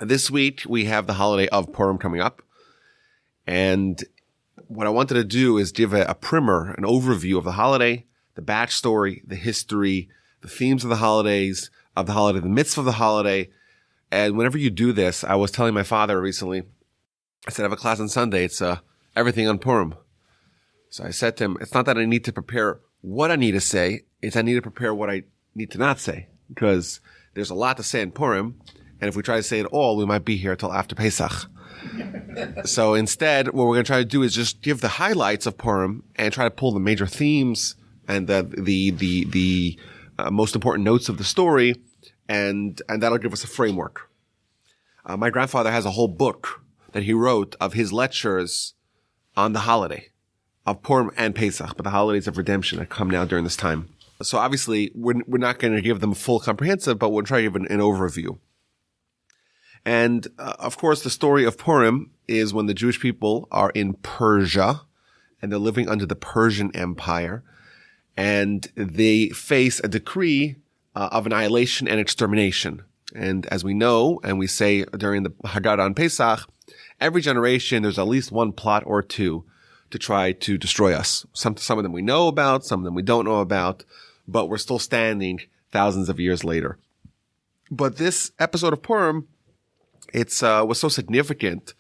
This week, we have the holiday of Purim coming up. And what I wanted to do is give a primer, an overview of the holiday, the backstory, the history, the themes of the holidays, the mitzvah of the holiday. And whenever you do this, I was telling my father recently, I said, I have a class on Sunday. It's everything on Purim. So I said to him, it's not that I need to prepare what I need to say. It's I need to prepare what I need to not say. Because there's a lot to say in Purim. And if we try to say it all, we might be here till after Pesach. So instead, what we're going to try to do is just give the highlights of Purim and try to pull the major themes and the most important notes of the story. And that'll give us a framework. My grandfather has a whole book that he wrote of his lectures on the holiday of Purim and Pesach, but the holidays of redemption that come now during this time. So obviously, we're not going to give them full comprehensive, but we'll try to give an overview. And of course, the story of Purim is when the Jewish people are in Persia and they're living under the Persian Empire, and they face a decree of annihilation and extermination. And as we know, and we say during the Haggadah on Pesach, every generation there's at least one plot or two to try to destroy us. Some of them we know about, some of them we don't know about, but we're still standing thousands of years later. But this episode of Purim, was so significant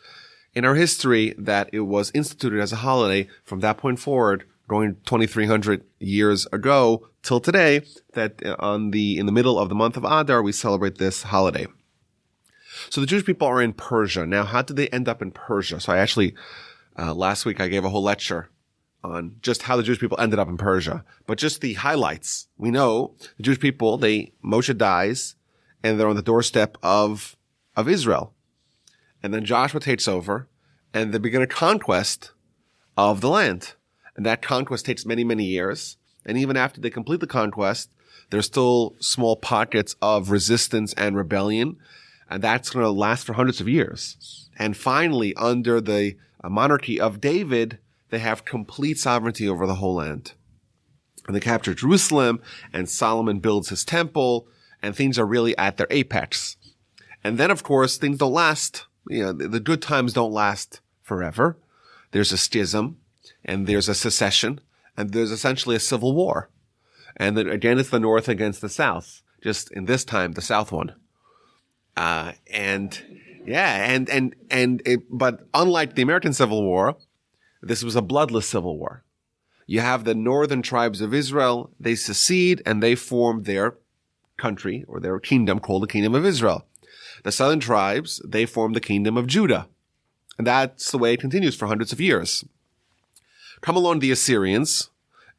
in our history that it was instituted as a holiday from that point forward, going 2,300 years ago till today, that in the middle of the month of Adar, we celebrate this holiday. So the Jewish people are in Persia. Now, how did they end up in Persia? So I actually, last week I gave a whole lecture on just how the Jewish people ended up in Persia, but just the highlights. We know the Jewish people, Moshe dies and they're on the doorstep of Israel. And then Joshua takes over and they begin a conquest of the land. And that conquest takes many, many years. And even after they complete the conquest, there's still small pockets of resistance and rebellion. And that's going to last for hundreds of years. And finally, under the monarchy of David, they have complete sovereignty over the whole land. And they capture Jerusalem, and Solomon builds his temple, and things are really at their apex. And then, of course, things don't last. The good times don't last forever. There's a schism, and there's a secession, and there's essentially a civil war. And then again, it's the North against the South. Just in this time, the South won. But unlike the American Civil War, this was a bloodless civil war. You have the northern tribes of Israel. They secede, and they form their country or their kingdom called the Kingdom of Israel. The southern tribes, they form the Kingdom of Judah. And that's the way it continues for hundreds of years. Come along the Assyrians,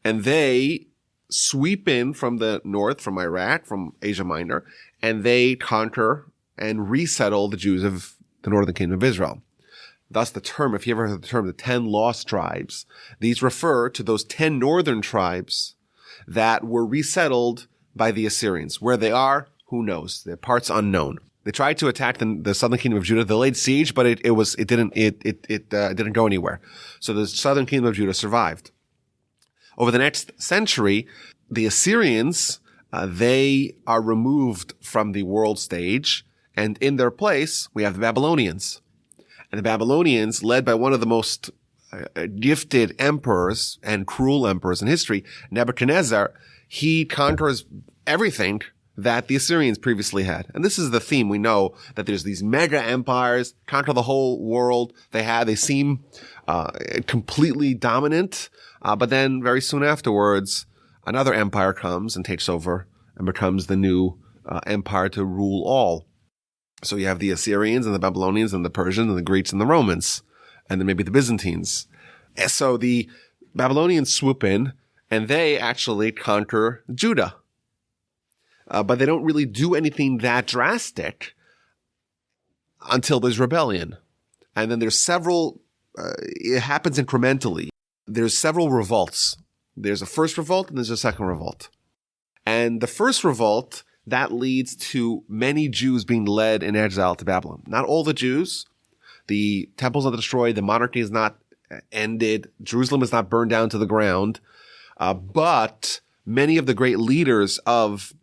and they sweep in from the north, from Iraq, from Asia Minor, and they conquer and resettle the Jews of the northern kingdom of Israel. Thus the term, if you ever heard the term, the 10 lost tribes, these refer to those 10 northern tribes that were resettled by the Assyrians. Where they are, who knows? Their parts unknown. They tried to attack the southern kingdom of Judah. They laid siege, but it didn't go anywhere. So the southern kingdom of Judah survived. Over the next century, the Assyrians, they are removed from the world stage, and in their place, we have the Babylonians. And the Babylonians, led by one of the most gifted emperors and cruel emperors in history, Nebuchadnezzar, he conquers everything that the Assyrians previously had. And this is the theme. We know that there's these mega empires, conquer the whole world. They seem completely dominant, but then very soon afterwards, another empire comes and takes over and becomes the new empire to rule all. So you have the Assyrians and the Babylonians and the Persians and the Greeks and the Romans, and then maybe the Byzantines. And so the Babylonians swoop in, and they actually conquer Judah. But they don't really do anything that drastic until there's rebellion. And then there's several, it happens incrementally. There's several revolts. There's a first revolt and there's a second revolt. And the first revolt, that leads to many Jews being led in exile to Babylon. Not all the Jews. The temples are destroyed. The monarchy is not ended. Jerusalem is not burned down to the ground. But many of the great leaders of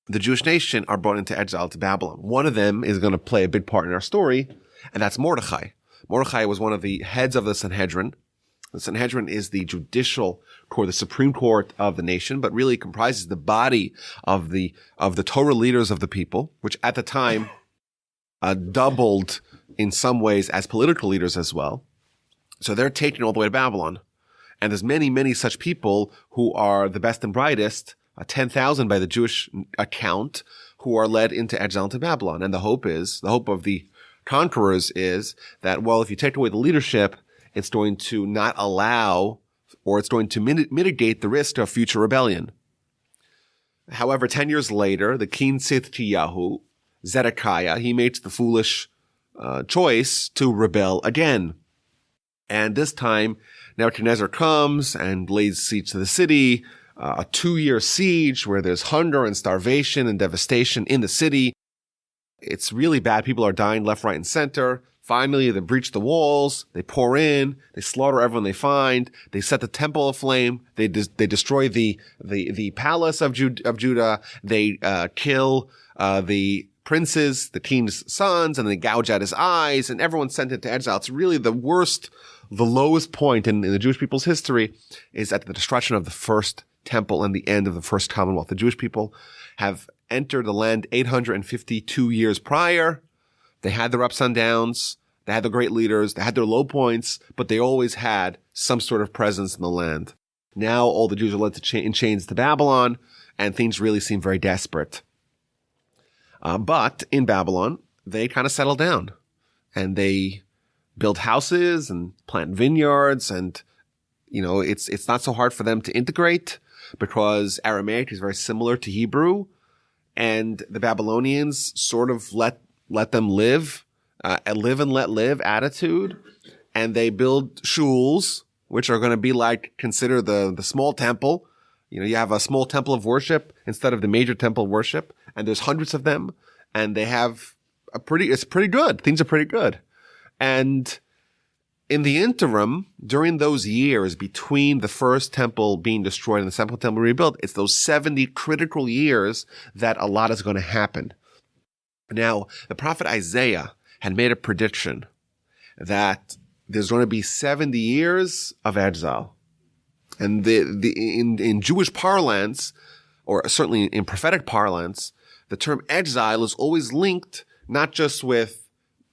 the Jewish nation are brought into exile to Babylon. One of them is going to play a big part in our story, and that's Mordechai. Mordechai was one of the heads of the Sanhedrin. The Sanhedrin is the judicial court, the supreme court of the nation, but really comprises the body of the Torah leaders of the people, which at the time doubled in some ways as political leaders as well. So they're taken all the way to Babylon. And there's many, many such people who are the best and brightest, 10,000 by the Jewish account, who are led into exile into Babylon. And the hope of the conquerors is that, well, if you take away the leadership, it's going to not allow, or it's going to mitigate the risk of future rebellion. However, 10 years later, the king Tzidkiyahu, Zedekiah, he makes the foolish choice to rebel again. And this time, Nebuchadnezzar comes and lays siege to the city, a 2-year siege where there's hunger and starvation and devastation in the city. It's really bad. People are dying left, right, and center. Finally, they breach the walls. They pour in. They slaughter everyone they find. They set the temple aflame. They destroy the palace of Judah. They kill the princes, the king's sons, and they gouge out his eyes, and everyone's sent into exile. It's really the lowest point in the Jewish people's history is at the destruction of the first temple and the end of the first commonwealth. The Jewish people have entered the land 852 years prior. They had their ups and downs. They had their great leaders. They had their low points, but they always had some sort of presence in the land. Now all the Jews are led in chains to Babylon, and things really seem very desperate. But in Babylon, they kind of settle down, and they build houses and plant vineyards, and it's not so hard for them to integrate because Aramaic is very similar to Hebrew, and the Babylonians sort of let them live, a live and let live attitude, and they build shuls, which are going to be consider the small temple. You have a small temple of worship instead of the major temple of worship, and there's hundreds of them, and they have it's pretty good. Things are pretty good. And in the interim, during those years between the first temple being destroyed and the second temple rebuilt, it's those 70 critical years that a lot is going to happen. Now, the prophet Isaiah had made a prediction that there's going to be 70 years of exile. And in Jewish parlance, or certainly in prophetic parlance, the term exile is always linked not just with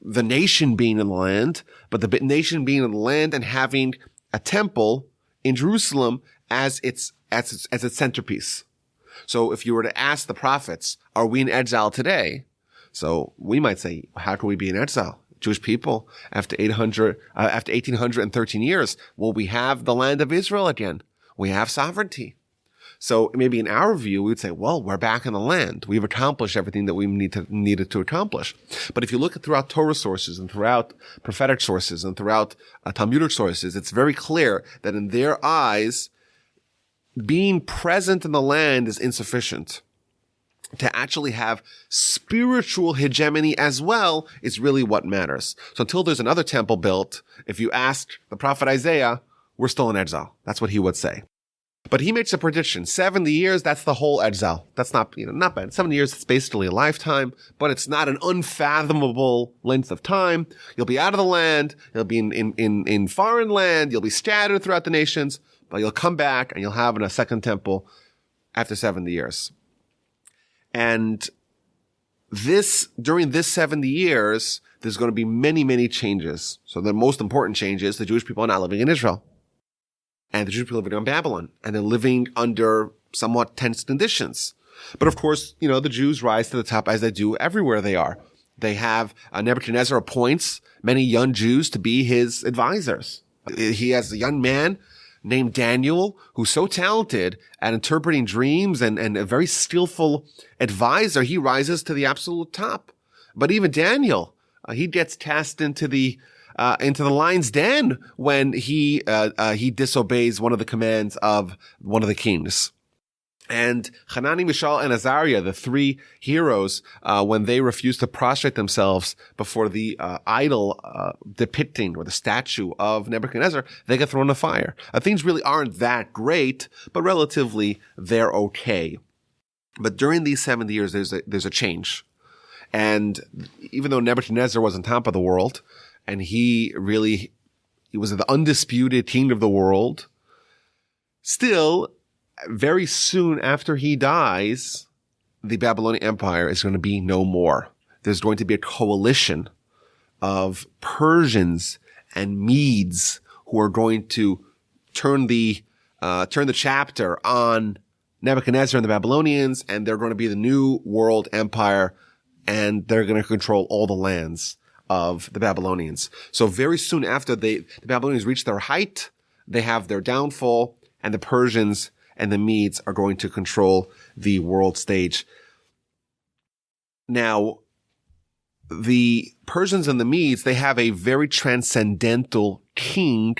the nation being in the land, but the nation being in the land and having a temple in Jerusalem as its centerpiece. So if you were to ask the prophets, are we in exile today? So we might say, how can we be in exile? Jewish people, after 1813 years, well, we have the land of Israel again. We have sovereignty. So maybe in our view, we would say, well, we're back in the land. We've accomplished everything that we needed to accomplish. But if you look throughout Torah sources and throughout prophetic sources and throughout Talmudic sources, it's very clear that in their eyes, being present in the land is insufficient. To actually have spiritual hegemony as well is really what matters. So until there's another temple built, if you ask the prophet Isaiah, we're still in exile. That's what he would say. But he makes a prediction. 70 years, that's the whole exile. That's not bad. 70 years, it's basically a lifetime, but it's not an unfathomable length of time. You'll be out of the land. You'll be in foreign land. You'll be scattered throughout the nations, but you'll come back and you'll have a second temple after 70 years. And during this 70 years, there's going to be many, many changes. So the most important change is the Jewish people are not living in Israel. And the Jewish people are living in Babylon. And they're living under somewhat tense conditions. But of course, the Jews rise to the top as they do everywhere they are. They have, Nebuchadnezzar appoints many young Jews to be his advisors. He has a young man named Daniel, who's so talented at interpreting dreams and a very skillful advisor. He rises to the absolute top. But even Daniel, he gets cast into the lion's den when he disobeys one of the commands of one of the kings. And Hanani, Mishael, and Azariah, the three heroes, when they refuse to prostrate themselves before the idol depicting or the statue of Nebuchadnezzar, they get thrown in the fire. Things really aren't that great, but relatively they're okay. But during these 70 years, there's a change. And even though Nebuchadnezzar was on top of the world, and he was the undisputed king of the world, still, very soon after he dies, the Babylonian Empire is going to be no more. There's going to be a coalition of Persians and Medes who are going to turn the chapter on Nebuchadnezzar and the Babylonians, and they're going to be the new world empire, and they're going to control all the lands of the Babylonians. So very soon after the Babylonians reach their height, they have their downfall, and the Persians and the Medes are going to control the world stage. Now, the Persians and the Medes, they have a very transcendental king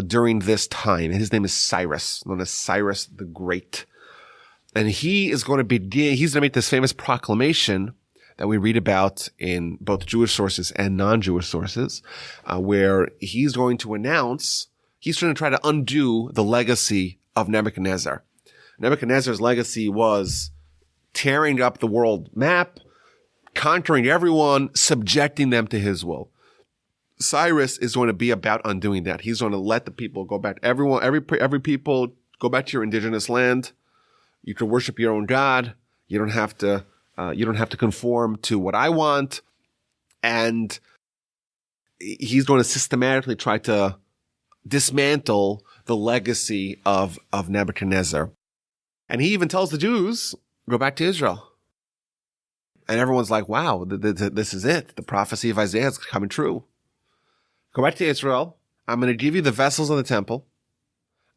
during this time. His name is Cyrus, known as Cyrus the Great. And he's going to make this famous proclamation that we read about in both Jewish sources and non-Jewish sources, where he's going to announce, he's trying to try to undo the legacy of Nebuchadnezzar. Nebuchadnezzar's legacy was tearing up the world map, conquering everyone, subjecting them to his will. Cyrus is going to be about undoing that. He's going to let the people go back. Every people go back to your indigenous land. You can worship your own God. You don't have to conform to what I want. And he's going to systematically try to dismantle the legacy of Nebuchadnezzar. And he even tells the Jews, go back to Israel. And everyone's like, wow, this is it. The prophecy of Isaiah is coming true. Go back to Israel. I'm going to give you the vessels of the temple.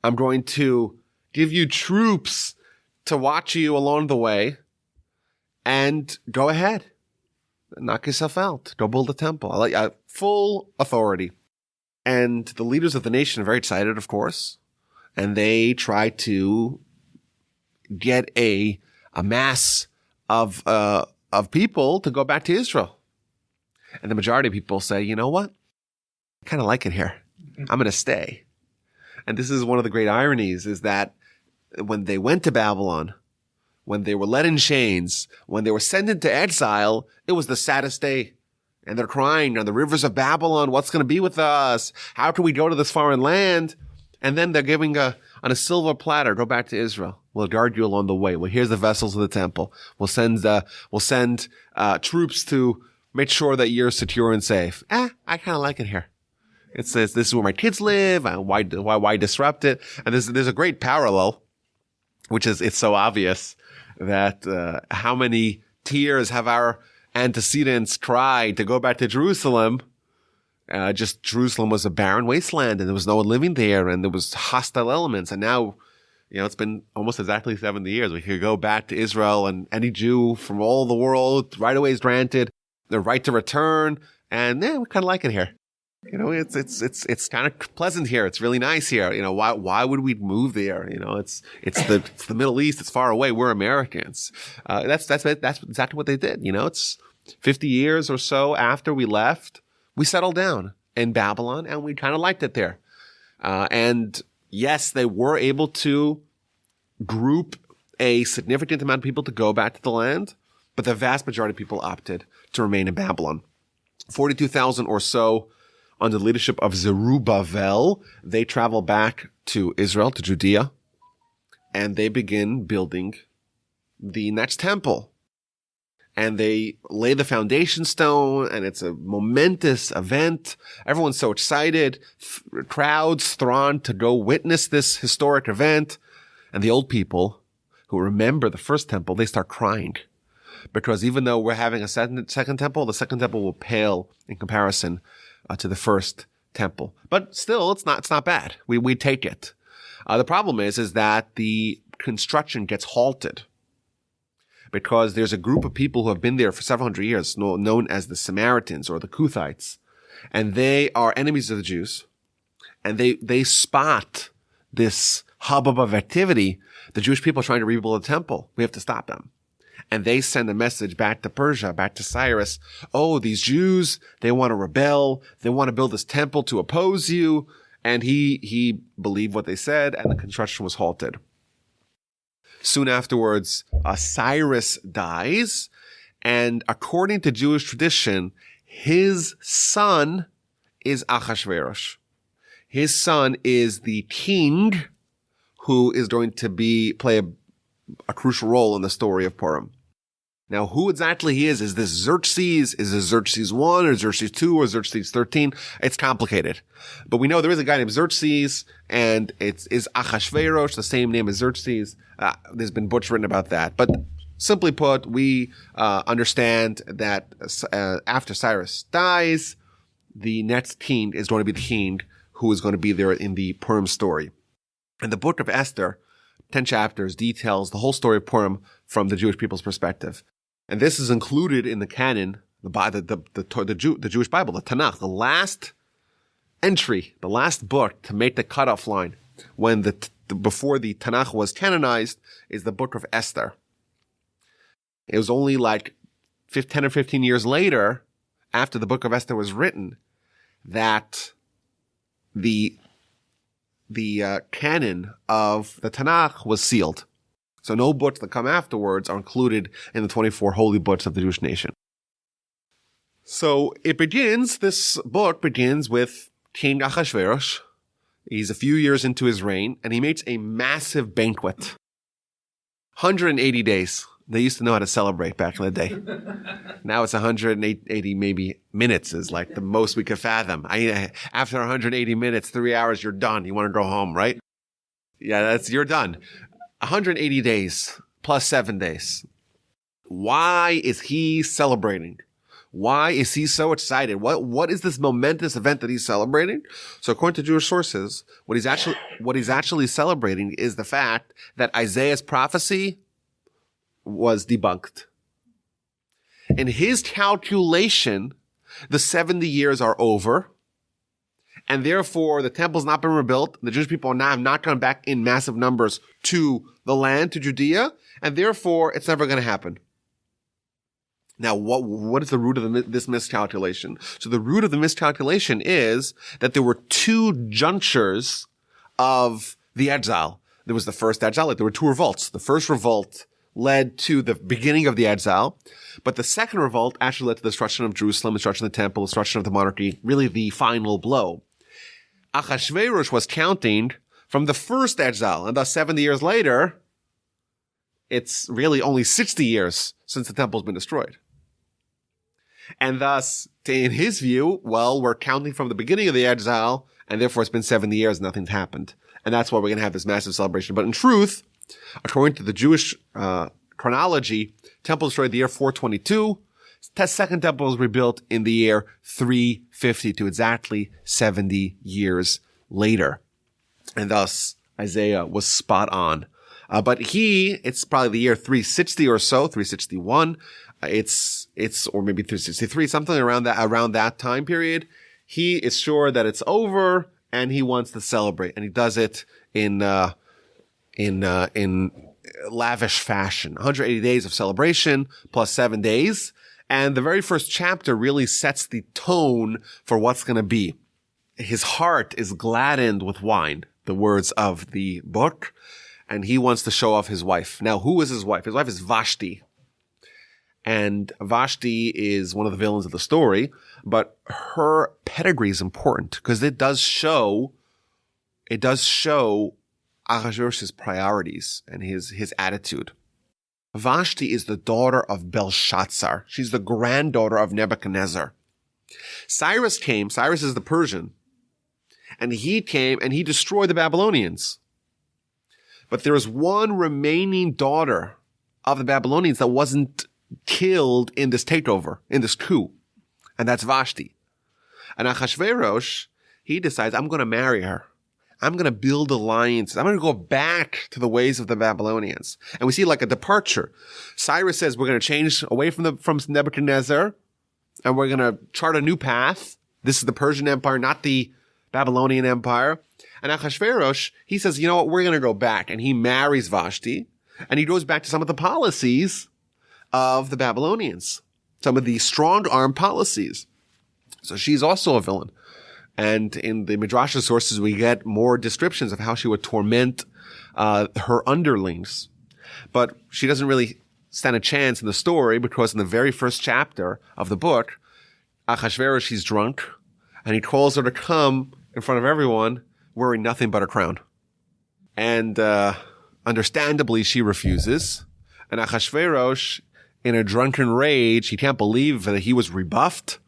I'm going to give you troops to watch you along the way. And go ahead. Knock yourself out. Go build a temple. Full authority. And the leaders of the nation are very excited, of course. And they try to get a mass of people to go back to Israel. And the majority of people say, you know what? I kind of like it here. I'm going to stay. And this is one of the great ironies, is that when they went to Babylon, when they were led in chains, when they were sent into exile, it was the saddest day. And they're crying on the rivers of Babylon, what's going to be with us? How can we go to this foreign land? And then they're giving on a silver platter, go back to Israel. We'll guard you along the way. Well, here's the vessels of the temple. We'll send troops to make sure that you're secure and safe. I kind of like it here. It says, this is where my kids live. Why disrupt it? And there's a great parallel, which is, it's so obvious that, how many tears have our antecedents cried to go back to Jerusalem. Just Jerusalem was a barren wasteland, and there was no one living there, and there was hostile elements. And now, it's been almost exactly 70 years. We could go back to Israel, and any Jew from all the world right away is granted the right to return. And we kind of like it here. It's kind of pleasant here. It's really nice here. Why would we move there? It's the Middle East. It's far away. We're Americans. That's exactly what they did. It's 50 years or so after we left, we settled down in Babylon, and we kind of liked it there. And yes, they were able to group a significant amount of people to go back to the land, but the vast majority of people opted to remain in Babylon. 42,000 or so under the leadership of Zerubbabel, they travel back to Israel, to Judea, and they begin building the next temple. And they lay the foundation stone, and it's a momentous event. Everyone's so excited. Crowds throng to go witness this historic event. And the old people who remember the first temple, they start crying. Because even though we're having a second temple, the second temple will pale in comparison to the first temple. But still, it's not bad. We take it. The problem is that the construction gets halted because there's a group of people who have been there for several hundred years, known as the Samaritans or the Kuthites, and they are enemies of the Jews, and they spot this hubbub of activity. The Jewish people are trying to rebuild the temple. We have to stop them. And they send a message back to Persia, back to Cyrus. Oh, these Jews, they want to rebel. They want to build this temple to oppose you. And he believed what they said, and the construction was halted. Soon afterwards, Cyrus dies. And according to Jewish tradition, his son is Achashverosh. His son is the king who is going to play a crucial role in the story of Purim. Now, who exactly he is this Xerxes? Is this Xerxes 1 or Xerxes 2 or Xerxes 13? It's complicated. But we know there is a guy named Xerxes, and it's Achashverosh, the same name as Xerxes. There's been books written about that. But simply put, we understand that after Cyrus dies, the next king is going to be the king who is going to be there in the Purim story. And the Book of Esther, 10 chapters, details the whole story of Purim from the Jewish people's perspective. And this is included in the canon, the Jewish Bible, the Tanakh, the last entry, the last book to make the cutoff line when before the Tanakh was canonized is the Book of Esther. It was only like 10 or 15 years later, after the Book of Esther was written, that the canon of the Tanakh was sealed. So no books that come afterwards are included in the 24 holy books of the Jewish nation. So this book begins with King Achashverosh. He's a few years into his reign, and he makes a massive banquet. 180 days. They used to know how to celebrate back in the day. Now it's 180 maybe minutes is like the most we could fathom. After 180 minutes, 3 hours, you're done. You want to go home, right? Yeah, you're done. 180 days plus 7 days. Why is he celebrating? Why is he so excited? What is this momentous event that he's celebrating? So according to Jewish sources, what he's actually celebrating is the fact that Isaiah's prophecy was debunked. In his calculation, the 70 years are over, and therefore the temple's not been rebuilt. The Jewish people have not come back in massive numbers to the land, to Judea, and therefore it's never going to happen. Now, what is the root of this miscalculation? So the root of the miscalculation is that there were two junctures of the exile. There was the first exile, there were two revolts. The first revolt led to the beginning of the exile, but the second revolt actually led to the destruction of Jerusalem, destruction of the temple, destruction of the monarchy, really the final blow. Achashverosh was counting from the first exile, and thus 70 years later, it's really only 60 years since the temple's been destroyed. And thus, in his view, we're counting from the beginning of the exile, and therefore it's been 70 years, nothing's happened. And that's why we're going to have this massive celebration. But in truth, according to the Jewish chronology, temple destroyed the year 422. The second temple was rebuilt in the year 352, exactly 70 years later. And thus, Isaiah was spot on. But it's probably the year 360 or so, 361. It's or maybe 363, something around that time period. He is sure that it's over, and he wants to celebrate, and he does it in lavish fashion. 180 days of celebration plus 7 days. And the very first chapter really sets the tone for what's going to be. His heart is gladdened with wine, the words of the book, and he wants to show off his wife. Now, who is his wife? His wife is Vashti. And Vashti is one of the villains of the story, but her pedigree is important because it does show Ahasuerus' priorities and his attitude. Vashti is the daughter of Belshazzar. She's the granddaughter of Nebuchadnezzar. Cyrus is the Persian, and he came and he destroyed the Babylonians. But there is one remaining daughter of the Babylonians that wasn't killed in this takeover, in this coup, and that's Vashti. And Ahasuerus, he decides, I'm going to marry her. I'm going to build alliances. I'm going to go back to the ways of the Babylonians. And we see like a departure. Cyrus says we're going to change away from Nebuchadnezzar, and we're going to chart a new path. This is the Persian Empire, not the Babylonian Empire. And Ahasuerus, he says, you know what, we're going to go back. And he marries Vashti, and he goes back to some of the policies of the Babylonians, some of the strong-arm policies. So she's also a villain. And in the Midrash sources, we get more descriptions of how she would torment her underlings. But she doesn't really stand a chance in the story because in the very first chapter of the book, Achashverosh, he's drunk, and he calls her to come in front of everyone wearing nothing but a crown. And understandably, she refuses. And Achashverosh, in a drunken rage, he can't believe that he was rebuffed.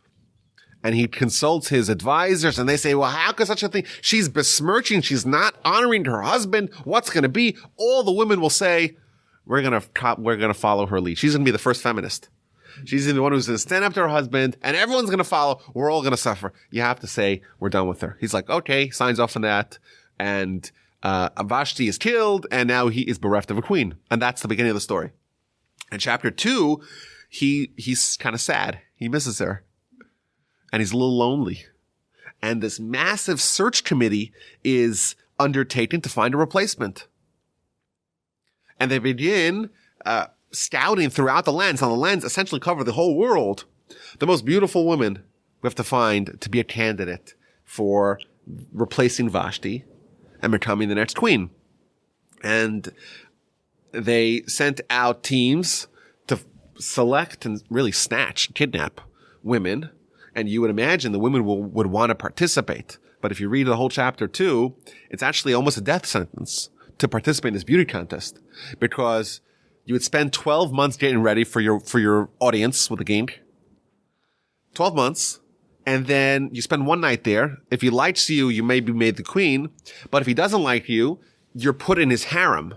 And he consults his advisors, and they say, well, how could such a thing? She's besmirching. She's not honoring her husband. What's going to be? All the women will say, we're going to follow her lead. She's going to be the first feminist. She's the one who's going to stand up to her husband, and everyone's going to follow. We're all going to suffer. You have to say, we're done with her. He's like, okay, signs off on that. And Vashti is killed, and now he is bereft of a queen. And that's the beginning of the story. In chapter 2, he's kind of sad. He misses her. And he's a little lonely. And this massive search committee is undertaken to find a replacement. And they begin scouting throughout the lands. Now, the lands essentially cover the whole world. The most beautiful woman we have to find to be a candidate for replacing Vashti and becoming the next queen. And they sent out teams to select and really kidnap women. And you would imagine the women would want to participate. But if you read the whole chapter 2, it's actually almost a death sentence to participate in this beauty contest, because you would spend 12 months getting ready for your audience with the king. 12 months. And then you spend one night there. If he likes you, you may be made the queen. But if he doesn't like you, you're put in his harem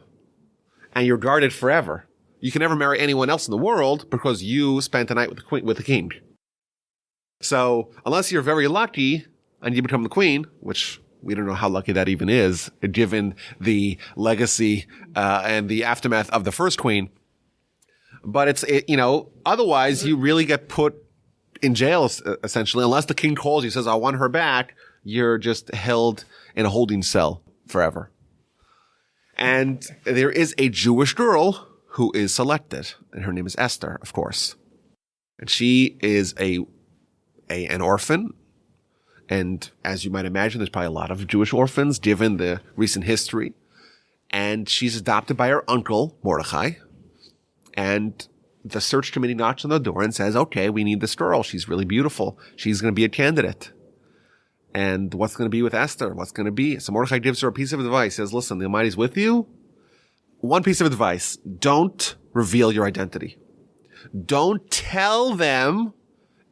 and you're guarded forever. You can never marry anyone else in the world because you spent a night with the king. So unless you're very lucky and you become the queen, which we don't know how lucky that even is, given the legacy and the aftermath of the first queen. But otherwise you really get put in jail, essentially, unless the king calls you, says, I want her back. You're just held in a holding cell forever. And there is a Jewish girl who is selected, and her name is Esther, of course. And she is an orphan. And as you might imagine, there's probably a lot of Jewish orphans given the recent history. And she's adopted by her uncle, Mordechai. And the search committee knocks on the door and says, okay, we need this girl. She's really beautiful. She's going to be a candidate. And what's going to be with Esther? What's going to be? So Mordechai gives her a piece of advice. He says, listen, the Almighty's with you. One piece of advice. Don't reveal your identity. Don't tell them,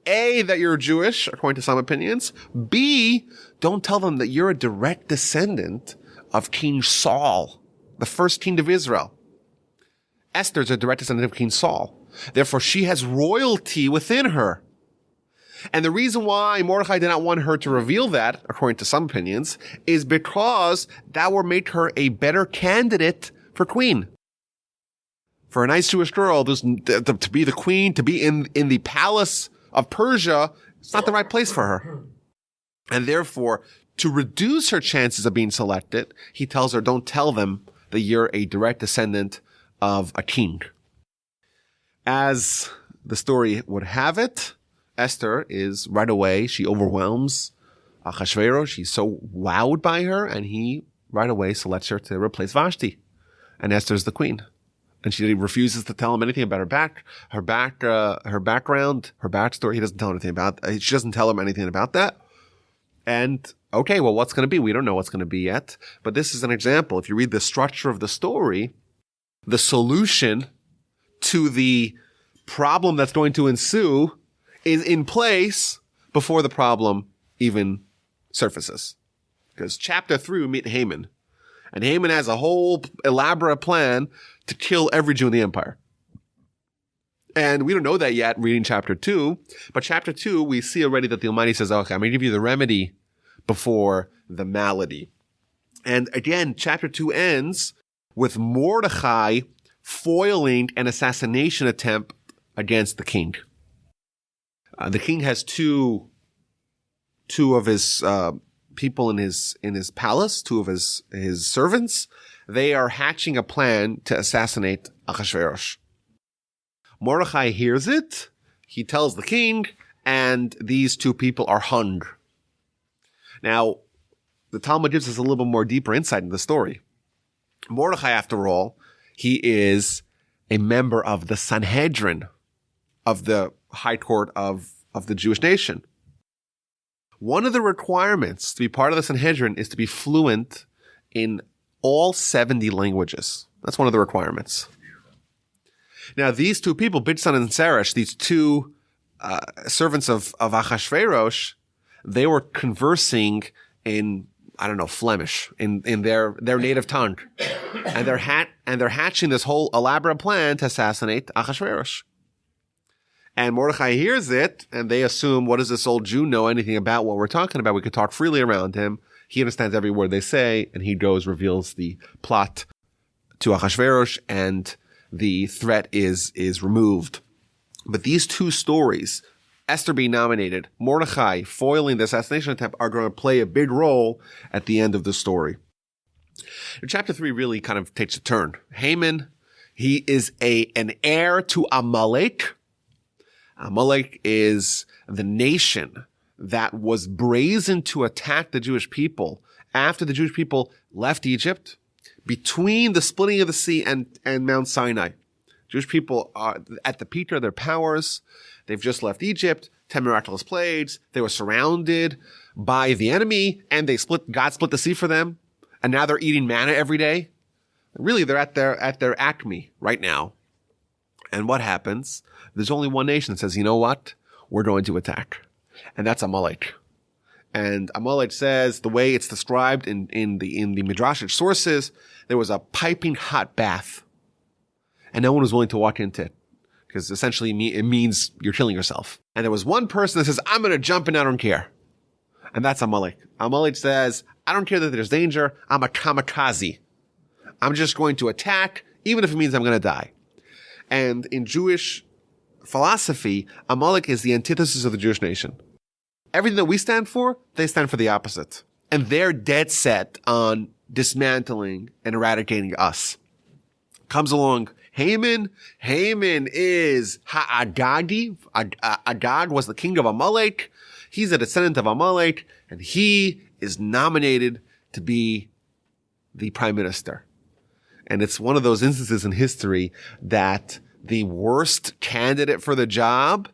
A, that you're Jewish, according to some opinions. B, don't tell them that you're a direct descendant of King Saul, the first king of Israel. Esther's a direct descendant of King Saul. Therefore, she has royalty within her. And the reason why Mordechai did not want her to reveal that, according to some opinions, is because that would make her a better candidate for queen. For a nice Jewish girl, to be the queen, to be in the palace of Persia, it's not the right place for her. And therefore, to reduce her chances of being selected, he tells her, don't tell them that you're a direct descendant of a king. As the story would have it, Esther is right away, she overwhelms Achashverosh. She's so wowed by her, and he right away selects her to replace Vashti. And Esther's the queen. And she refuses to tell him anything about her background, her backstory. He doesn't tell her anything about that. She doesn't tell him anything about that. And okay, well, what's going to be? We don't know what's going to be yet. But this is an example. If you read the structure of the story, the solution to the problem that's going to ensue is in place before the problem even surfaces. Because chapter 3, we meet Haman. And Haman has a whole elaborate plan to kill every Jew in the empire. And we don't know that yet reading chapter 2. But chapter 2, we see already that the Almighty says, okay, I'm going to give you the remedy before the malady. And again, chapter 2 ends with Mordechai foiling an assassination attempt against the king. The king has two of his people in his palace, two of his servants. They are hatching a plan to assassinate Achashverosh. Mordechai hears it. He tells the king, and these two people are hung. Now, the Talmud gives us a little bit more deeper insight into the story. Mordechai, after all, He is a member of the Sanhedrin, of the high court of the Jewish nation. One of the requirements to be part of the Sanhedrin is to be fluent in all 70 languages. That's one of the requirements. Now, these two people, Bigsan and Seresh, these two servants of Achashverosh, they were conversing in, Flemish, in their native tongue. And they're hatching this whole elaborate plan to assassinate Achashverosh. And Mordechai hears it, and they assume, what does this old Jew know anything about what we're talking about? We could talk freely around him. He understands every word they say, and he goes, reveals the plot to Achashverosh, and the threat is removed. But these two stories, Esther being nominated, Mordechai foiling the assassination attempt, are going to play a big role at the end of the story. And chapter 3 really kind of takes a turn. Haman, he is an heir to Amalek. Amalek is the nation that was brazen to attack the Jewish people after the Jewish people left Egypt between the splitting of the sea and Mount Sinai. Jewish people are at the peak of their powers. They've just left Egypt, 10 miraculous plagues. They were surrounded by the enemy, and God split the sea for them. And now they're eating manna every day. Really, they're at their acme right now. And what happens? There's only one nation that says, you know what? We're going to attack. And that's Amalek. And Amalek says, the way it's described in the Midrashic sources, there was a piping hot bath. And no one was willing to walk into it. Because essentially it means you're killing yourself. And there was one person that says, I'm going to jump in, I don't care. And that's Amalek. Amalek says, I don't care that there's danger. I'm a kamikaze. I'm just going to attack, even if it means I'm going to die. And in Jewish philosophy, Amalek is the antithesis of the Jewish nation. Everything that we stand for, they stand for the opposite. And they're dead set on dismantling and eradicating us. Comes along Haman. Haman is Ha'agagi. Agag was the king of Amalek. He's a descendant of Amalek, and he is nominated to be the prime minister. And it's one of those instances in history that the worst candidate for the job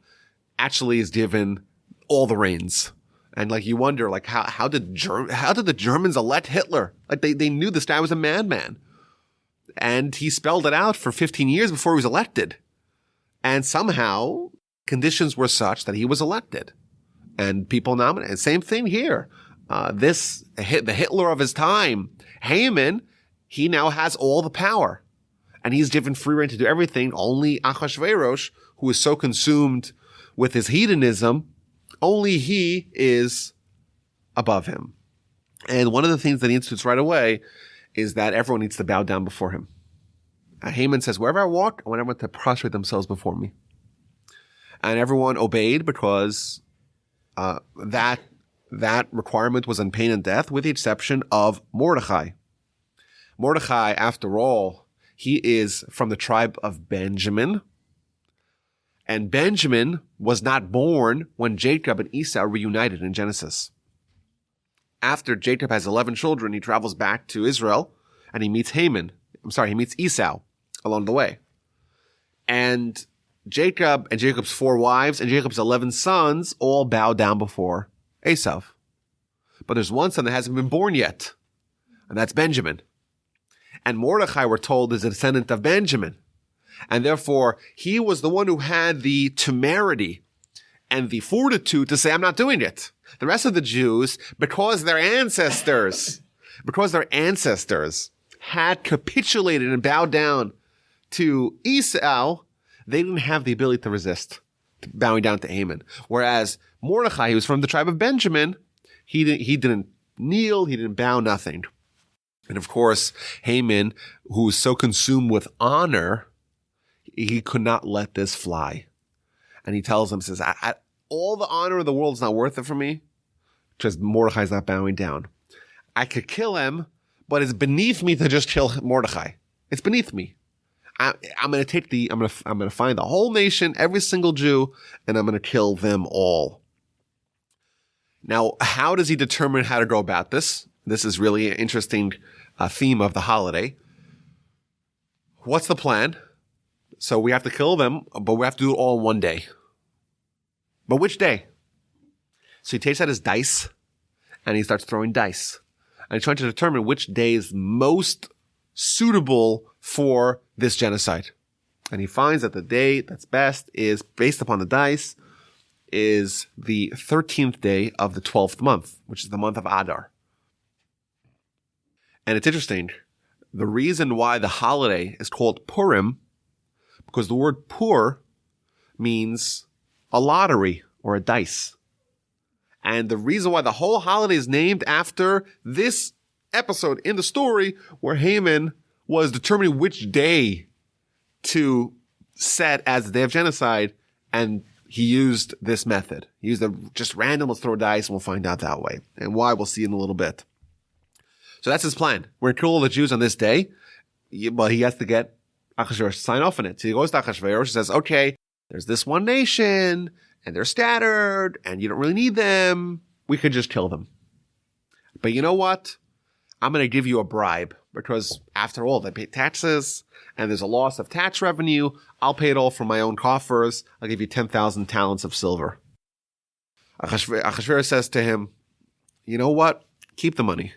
actually is given all the reins. And you wonder, how did the Germans elect Hitler? They knew this guy was a madman. And he spelled it out for 15 years before he was elected. And somehow conditions were such that he was elected. And people nominated. Same thing here. The Hitler of his time, Haman, he now has all the power. And he's given free rein to do everything. Only Achashverosh, who is so consumed with his hedonism, only he is above him. And one of the things that he institutes right away is that everyone needs to bow down before him. Haman says, wherever I walk, I want everyone to prostrate themselves before me. And everyone obeyed because that requirement was on pain and death, with the exception of Mordechai. Mordechai, after all, he is from the tribe of Benjamin. And Benjamin was not born when Jacob and Esau reunited in Genesis. After Jacob has 11 children, he travels back to Israel and he meets Esau along the way. And Jacob and Jacob's 4 wives and Jacob's 11 sons all bow down before Esau. But there's one son that hasn't been born yet, and that's Benjamin. And Mordechai, we're told, is a descendant of Benjamin. And therefore, he was the one who had the temerity and the fortitude to say, I'm not doing it. The rest of the Jews, because their ancestors had capitulated and bowed down to Esau, they didn't have the ability to resist bowing down to Haman. Whereas Mordechai, who was from the tribe of Benjamin, he didn't kneel, he didn't bow, nothing. And of course, Haman, who was so consumed with honor, he could not let this fly. And he tells them, says, all the honor in the world is not worth it for me, because Mordechai's not bowing down. I could kill him, but it's beneath me to just kill Mordechai. It's beneath me. I'm going to find the whole nation, every single Jew, and I'm going to kill them all. Now, how does he determine how to go about this? This is really an interesting theme of the holiday. what's the plan? So we have to kill them, but we have to do it all in one day. But which day? So he takes out his dice and he starts throwing dice. And he's trying to determine which day is most suitable for this genocide. And he finds that the day that's best is, based upon the dice, is the 13th day of the 12th month, which is the month of Adar. And it's interesting. The reason why the holiday is called Purim, because the word pur means a lottery or a dice. And the reason why the whole holiday is named after this episode in the story where Haman was determining which day to set as the day of genocide, and he used this method. He used just random, let's throw dice, and we'll find out that way. And why, we'll see in a little bit. So that's his plan. We're going to kill all the Jews on this day, but he has to get Achashverosh to sign off on it. So he goes to Achashverosh and says, okay, there's this one nation, and they're scattered, and you don't really need them. We could just kill them. But you know what? I'm going to give you a bribe, because after all, they pay taxes, and there's a loss of tax revenue. I'll pay it all from my own coffers. I'll give you 10,000 talents of silver. Achashverosh says to him, you know what? Keep the money,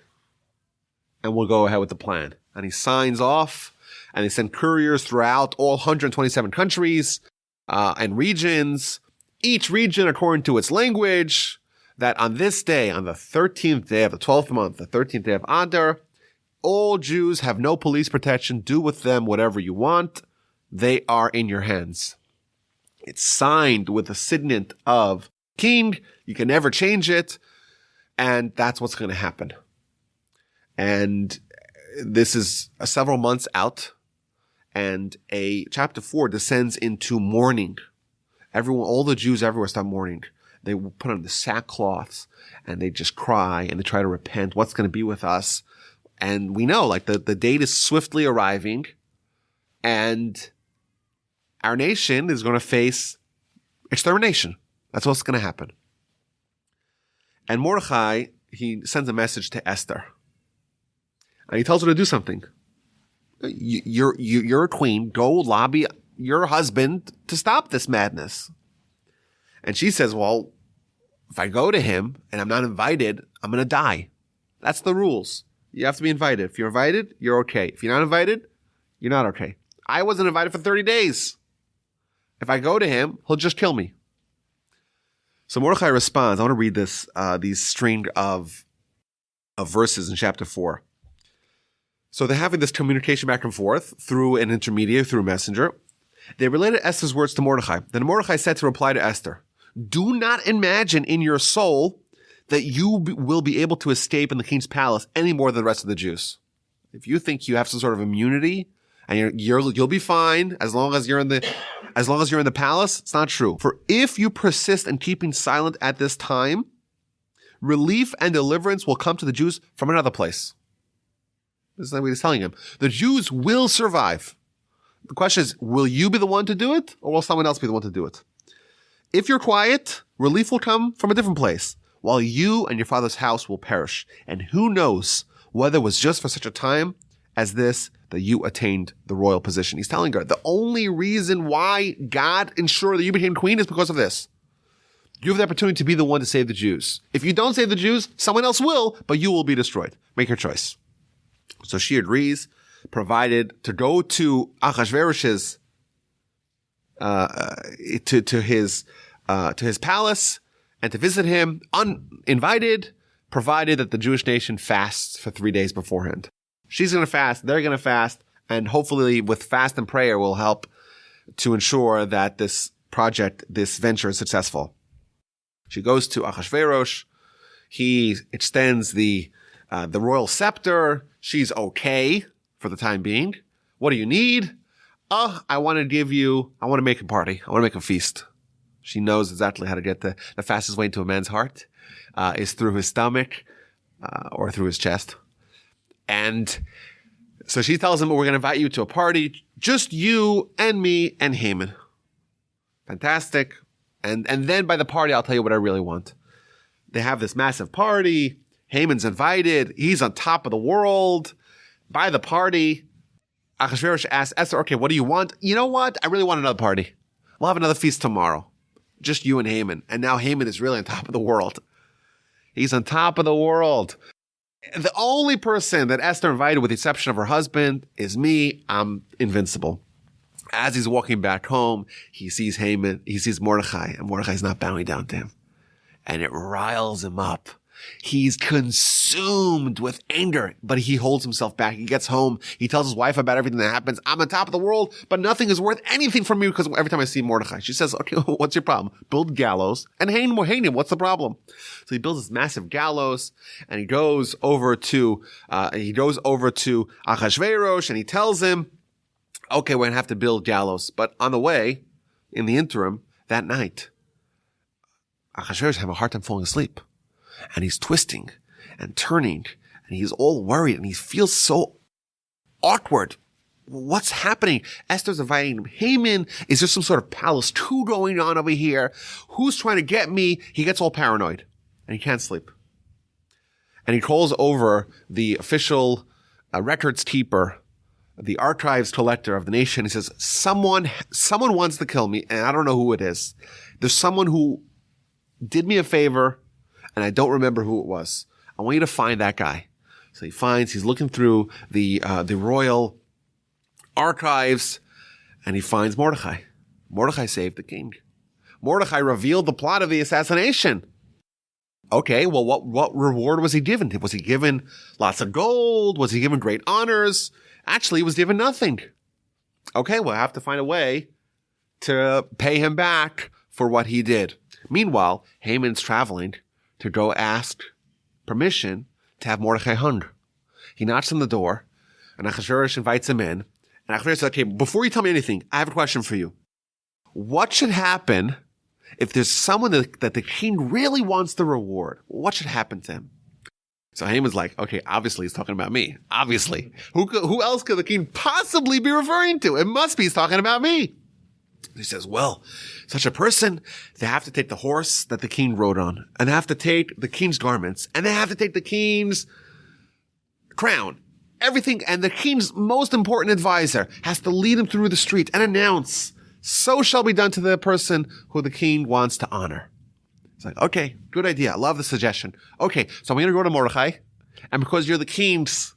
and we'll go ahead with the plan. And he signs off, and they send couriers throughout all 127 countries and regions, each region according to its language, that on this day, on the 13th day of the 12th month, the 13th day of Adar, all Jews have no police protection. Do with them whatever you want. They are in your hands. It's signed with the signet of king. You can never change it. And that's what's going to happen. And this is several months out. And chapter 4 descends into mourning. All the Jews everywhere start mourning. They put on the sackcloths and they just cry and they try to repent. What's going to be with us? And we know, like, the date is swiftly arriving, and our nation is going to face extermination. That's what's going to happen. And Mordechai, he sends a message to Esther, and he tells her to do something. You're a queen. Go lobby your husband to stop this madness. And she says, well, if I go to him and I'm not invited, I'm going to die. That's the rules. You have to be invited. If you're invited, you're okay. If you're not invited, you're not okay. I wasn't invited for 30 days. If I go to him, he'll just kill me. So Mordechai responds. I want to read these string of verses in chapter 4. So they're having this communication back and forth through an intermediary, through a messenger. They related Esther's words to Mordechai. Then Mordechai said to reply to Esther, do not imagine in your soul that you will be able to escape in the king's palace any more than the rest of the Jews. If you think you have some sort of immunity and you'll be fine as long as you're in the palace, it's not true. For if you persist in keeping silent at this time, relief and deliverance will come to the Jews from another place. This is what he's telling him. The Jews will survive. The question is, will you be the one to do it, or will someone else be the one to do it? If you're quiet, relief will come from a different place, while you and your father's house will perish. And who knows whether it was just for such a time as this that you attained the royal position. He's telling her the only reason why God ensured that you became queen is because of this. You have the opportunity to be the one to save the Jews. If you don't save the Jews, someone else will, but you will be destroyed. Make your choice. So she agrees, provided to go to Achashverosh's to his palace and to visit him uninvited, provided that the Jewish nation fasts for 3 days beforehand. She's going to fast, they're going to fast, and hopefully with fast and prayer will help to ensure that this project, this venture is successful. She goes to Achashverosh. He extends the royal scepter. She's okay for the time being. What do you need? I want to make a party. I want to make a feast. She knows exactly how to get the fastest way into a man's heart is through his stomach or through his chest. And so she tells him, we're going to invite you to a party, just you and me and Haman. Fantastic. And then by the party, I'll tell you what I really want. They have this massive party. Haman's invited. He's on top of the world. By the party, Achashverosh asks Esther, okay, what do you want? You know what? I really want another party. We'll have another feast tomorrow. Just you and Haman. And now Haman is really on top of the world. He's on top of the world. The only person that Esther invited, with the exception of her husband, is me. I'm invincible. As he's walking back home, he sees Haman, he sees Mordechai, and Mordechai's not bowing down to him. And it riles him up. He's consumed with anger, but he holds himself back. He gets home. He tells his wife about everything that happens. I'm on top of the world, but nothing is worth anything for me because every time I see Mordechai, she says, okay, what's your problem? Build gallows and hang him. What's the problem? So he builds this massive gallows and he goes over to Achashverosh and he tells him, okay, we're going to have to build gallows. But on the way, in the interim, that night, Achashverosh had a hard time falling asleep. And he's twisting and turning, and he's all worried, and he feels so awkward. What's happening? Esther's inviting him. Haman, is there some sort of palace coup going on over here? Who's trying to get me? He gets all paranoid, and he can't sleep. And he calls over the official records keeper, the archives collector of the nation. He says, someone wants to kill me, and I don't know who it is. There's someone who did me a favor, and I don't remember who it was. I want you to find that guy. So he's looking through the royal archives, and he finds Mordechai. Mordechai saved the king. Mordechai revealed the plot of the assassination. Okay, well, what reward was he given? Was he given lots of gold? Was he given great honors? Actually, he was given nothing. Okay, we'll have to find a way to pay him back for what he did. Meanwhile, Haman's traveling to go ask permission to have Mordechai hung. He knocks on the door, and Achashverosh invites him in. And Achashverosh says, okay, before you tell me anything, I have a question for you. What should happen if there's someone that the king really wants the reward? What should happen to him? So Haman's like, okay, obviously he's talking about me. Obviously. Who else could the king possibly be referring to? It must be he's talking about me. He says, well, such a person, they have to take the horse that the king rode on, and they have to take the king's garments, and they have to take the king's crown, everything. And the king's most important advisor has to lead him through the street and announce, so shall be done to the person who the king wants to honor. It's like, okay, good idea. I love the suggestion. Okay, so I'm going to go to Mordechai, and because you're the king's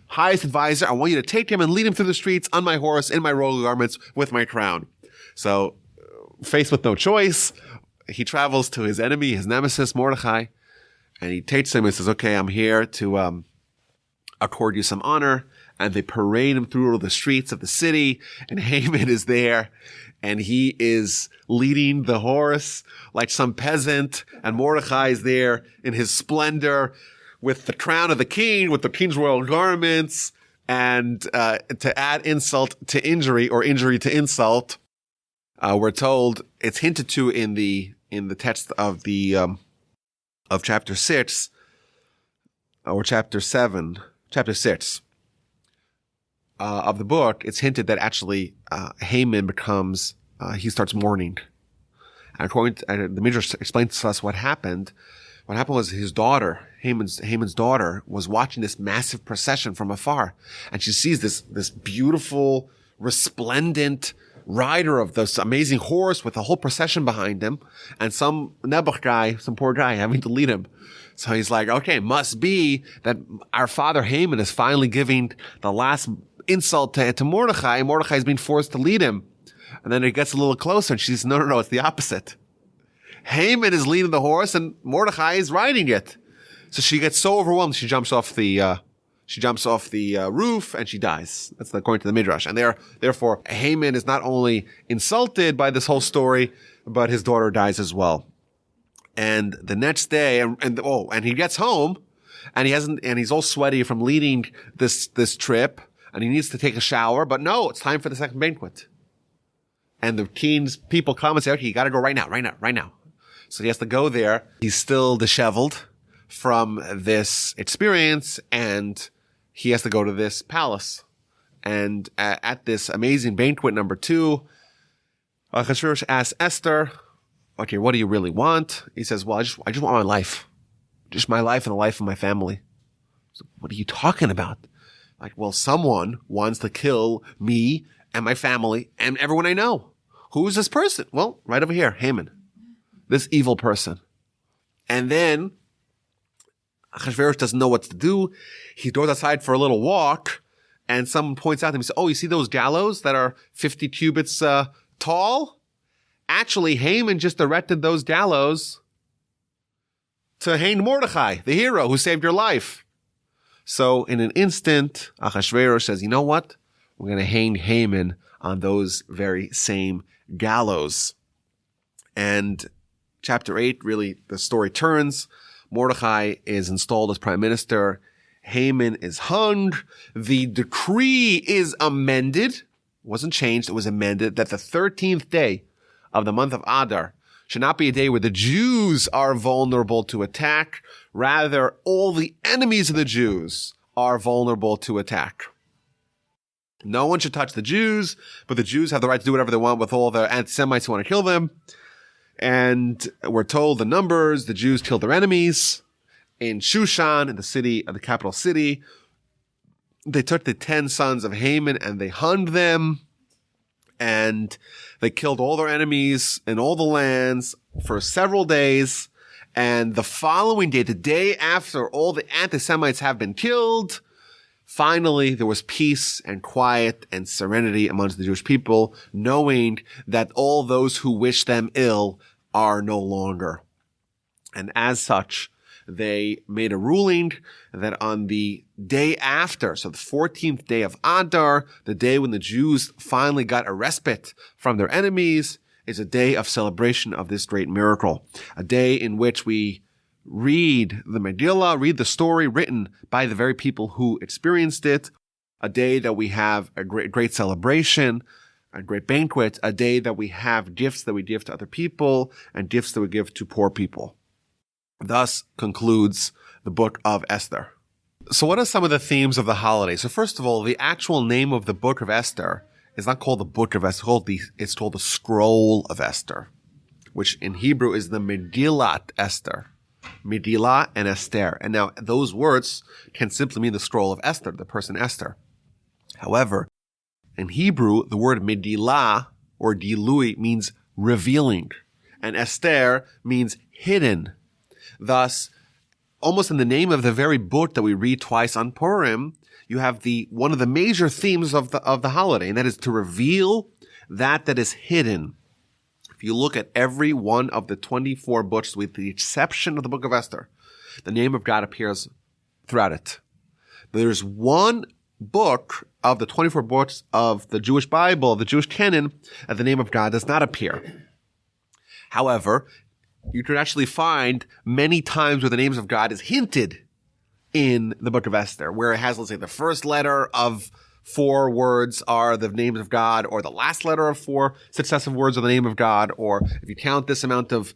highest advisor, I want you to take him and lead him through the streets on my horse, in my royal garments, with my crown. So, faced with no choice, he travels to his enemy, his nemesis, Mordechai, and he takes him and says, okay, I'm here to accord you some honor. And they parade him through the streets of the city, and Haman is there, and he is leading the horse like some peasant, and Mordechai is there in his splendor with the crown of the king, with the king's royal garments, and to add insult to injury, or injury to insult, we're told, it's hinted to in the text of of chapter 6 or chapter 6 of the book. It's hinted that actually Haman becomes he starts mourning. And according to the Midrash explains to us what happened. What happened was his daughter, Haman's daughter, was watching this massive procession from afar, and she sees this beautiful, resplendent rider of this amazing horse with a whole procession behind him, and some nebuch guy, some poor guy, having to lead him. So he's like, okay, must be that our father Haman is finally giving the last insult to Mordechai. Mordechai is being forced to lead him. And then it gets a little closer, and she says, no, it's the opposite. Haman is leading the horse, and Mordechai is riding it. So she gets so overwhelmed, she jumps off the roof, and she dies. That's according to the Midrash. And therefore, Haman is not only insulted by this whole story, but his daughter dies as well. And the next day, and he gets home, and he's all sweaty from leading this trip, and he needs to take a shower, but no, it's time for the second banquet. And the king's people come and say, okay, you gotta go right now. So he has to go there. He's still disheveled from this experience, and he has to go to this palace. And at this amazing banquet number 2, Achashverosh asks Esther, okay, what do you really want? He says, well, I just want my life. Just my life and the life of my family. So, what are you talking about? Like, well, someone wants to kill me and my family and everyone I know. Who is this person? Well, right over here, Haman. This evil person. And then Achashverosh doesn't know what to do. He goes outside for a little walk, and someone points out to him, he says, oh, you see those gallows that are 50 cubits tall? Actually, Haman just erected those gallows to hang Mordechai, the hero who saved your life. So in an instant, Achashverosh says, you know what? We're going to hang Haman on those very same gallows. And chapter 8, really, the story turns. Mordechai is installed as prime minister. Haman is hung. The decree is amended. It wasn't changed. It was amended that the 13th day of the month of Adar should not be a day where the Jews are vulnerable to attack. Rather, all the enemies of the Jews are vulnerable to attack. No one should touch the Jews, but the Jews have the right to do whatever they want with all the anti-Semites who want to kill them. And we're told the numbers, the Jews killed their enemies. In Shushan, in the capital city, they took the 10 sons of Haman and they hung them. And they killed all their enemies in all the lands for several days. And the following day, the day after all the anti-Semites have been killed, finally there was peace and quiet and serenity amongst the Jewish people, knowing that all those who wish them ill are no longer. And as such, they made a ruling that on the day after, so the 14th day of Adar, the day when the Jews finally got a respite from their enemies, is a day of celebration of this great miracle. A day in which we read the Megillah, read the story written by the very people who experienced it. A day that we have a great celebration, a great banquet, a day that we have gifts that we give to other people and gifts that we give to poor people. Thus concludes the Book of Esther. So what are some of the themes of the holiday? So first of all, the actual name of the Book of Esther is not called the Book of Esther, it's called the Scroll of Esther, which in Hebrew is the Megillat Esther. Megillah and Esther. And now those words can simply mean the scroll of Esther, the person Esther. However, in Hebrew, the word Megillah or Dilui means revealing, and Esther means hidden. Thus, almost in the name of the very book that we read twice on Purim, you have one of the major themes of the holiday, and that is to reveal that is hidden. If you look at every one of the 24 books, with the exception of the Book of Esther, the name of God appears throughout it. There's one book of the 24 books of the Jewish Bible, the Jewish canon, that the name of God does not appear. However, you can actually find many times where the names of God is hinted in the Book of Esther, where it has, let's say, the first letter of 4 words are the names of God, or the last letter of 4 successive words are the name of God, or if you count this amount of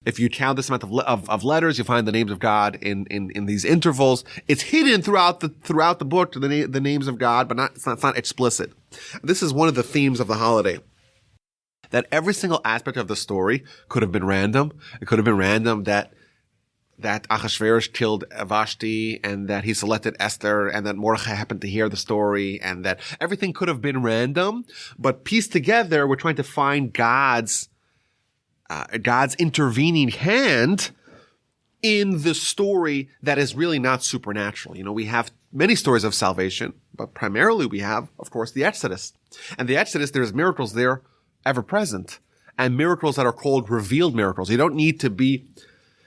if you count this amount of letters, you find the names of God in these intervals. It's hidden throughout the book, the names of God, but it's not explicit. This is one of the themes of the holiday. That every single aspect of the story could have been random. It could have been random that Achashverosh killed Vashti and that he selected Esther and that Mordechai happened to hear the story and that everything could have been random, but pieced together, we're trying to find God's intervening hand in the story that is really not supernatural. You know, we have many stories of salvation, but primarily we have, of course, the Exodus. And the Exodus, there's miracles there ever present, and miracles that are called revealed miracles. You don't need to be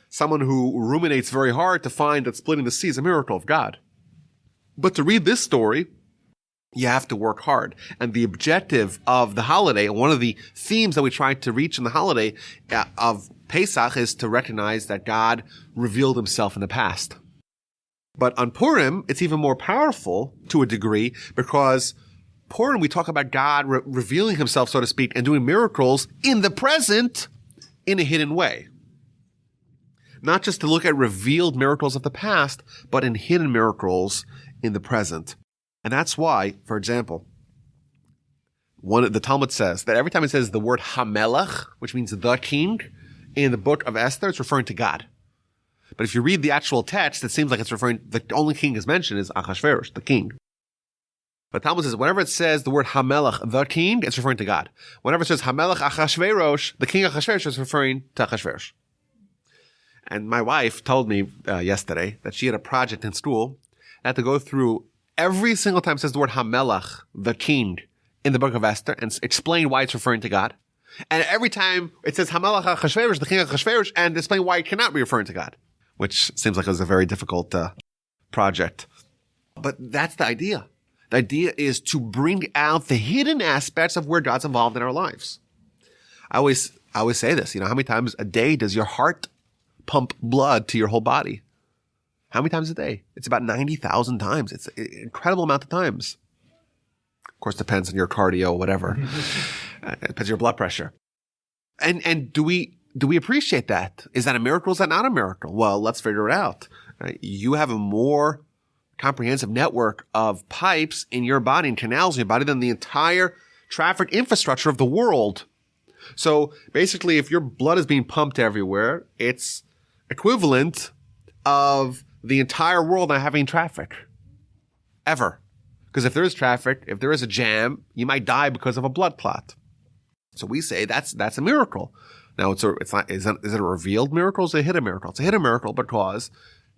someone who ruminates very hard to find that splitting the sea is a miracle of God. But to read this story, you have to work hard. And the objective of the holiday, and one of the themes that we try to reach in the holiday of Pesach, is to recognize that God revealed himself in the past. But on Purim, it's even more powerful to a degree, because Purim, we talk about God revealing himself, so to speak, and doing miracles in the present in a hidden way. Not just to look at revealed miracles of the past, but in hidden miracles in the present. And that's why, for example, the Talmud says that every time it says the word Hamelech, which means the king, in the Book of Esther, it's referring to God. But if you read the actual text, it seems like it's referring, the only king is mentioned is Achashverosh, the king. But Talmud says, whenever it says the word Hamelach, the king, it's referring to God. Whenever it says Hamelach Achashverosh, the king Achashverosh, is referring to Achashverosh. And my wife told me yesterday that she had a project in school that had to go through every single time it says the word Hamelach, the king, in the Book of Esther, and explain why it's referring to God. And every time it says Hamelach Achashverosh, the king Achashverosh, and explain why it cannot be referring to God, which seems like it was a very difficult project. But that's the idea. The idea is to bring out the hidden aspects of where God's involved in our lives. I always say this, how many times a day does your heart pump blood to your whole body? How many times a day? It's about 90,000 times. It's an incredible amount of times. Of course, depends on your cardio, whatever. It depends on your blood pressure. And do we appreciate that? Is that a miracle? Is that not a miracle? Well, let's figure it out. You have a more comprehensive network of pipes in your body and canals in your body than the entire traffic infrastructure of the world. So basically, if your blood is being pumped everywhere, it's equivalent of the entire world not having traffic. Ever. Because if there is traffic, if there is a jam, you might die because of a blood clot. So we say that's a miracle. Now is it a revealed miracle or is it a hidden miracle? It's a hidden miracle because